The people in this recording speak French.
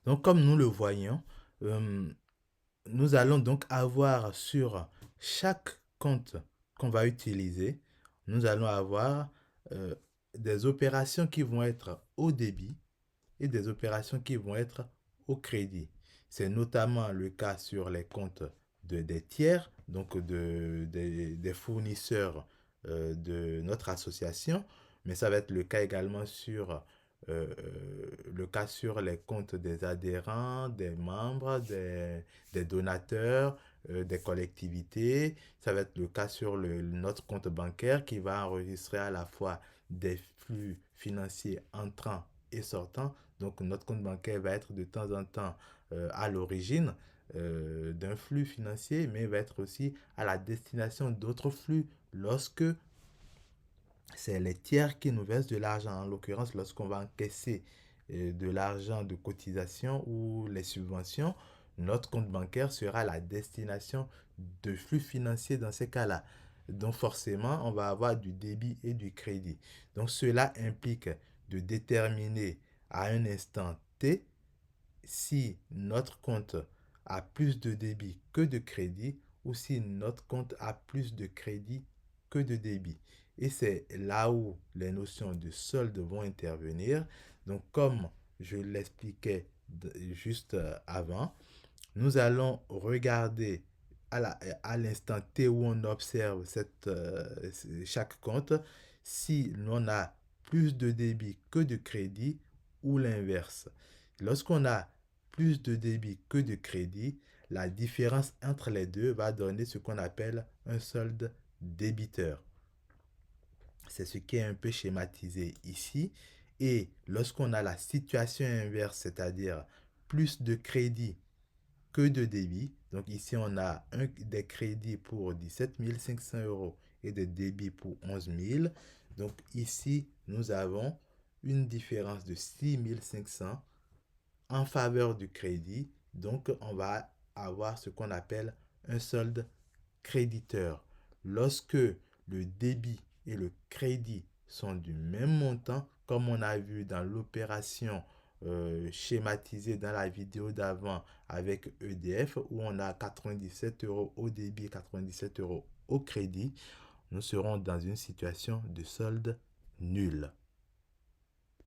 Donc, comme nous le voyons, euh, nous allons donc avoir sur chaque compte qu'on va utiliser, nous allons avoir euh, des opérations qui vont être au débit et des opérations qui vont être au crédit. C'est notamment le cas sur les comptes des tiers, donc des fournisseurs de notre association, mais ça va être le cas également sur les comptes des adhérents, des membres, des donateurs, des collectivités. Ça va être le cas sur notre compte bancaire qui va enregistrer à la fois des flux financiers entrants et sortants. Donc notre compte bancaire va être de temps en temps à l'origine d'un flux financier, mais va être aussi à la destination d'autres flux lorsque c'est les tiers qui nous versent de l'argent. En l'occurrence, lorsqu'on va encaisser de l'argent de cotisation ou les subventions, notre compte bancaire sera la destination de flux financiers dans ces cas-là. Donc forcément, on va avoir du débit et du crédit. Donc cela implique de déterminer à un instant T si notre compte a plus de débit que de crédit ou si notre compte a plus de crédit que de débit. Et c'est là où les notions de solde vont intervenir. Donc, comme je l'expliquais juste avant, nous allons regarder à l'instant T où on observe chaque compte si l'on a plus de débit que de crédit ou l'inverse. Lorsqu'on a plus de débit que de crédit, la différence entre les deux va donner ce qu'on appelle un solde débiteur. C'est ce qui est un peu schématisé ici. Et lorsqu'on a la situation inverse, c'est-à-dire plus de crédit que de débit, donc ici on a des crédits pour 17 500 euros et des débits pour 11 000. Donc ici, nous avons une différence de 6 500 en faveur du crédit. Donc, on va avoir ce qu'on appelle un solde créditeur. Lorsque le débit et le crédit sont du même montant, comme on a vu dans l'opération schématisée dans la vidéo d'avant avec EDF, où on a 97 euros au débit et 97 euros au crédit, nous serons dans une situation de solde nul.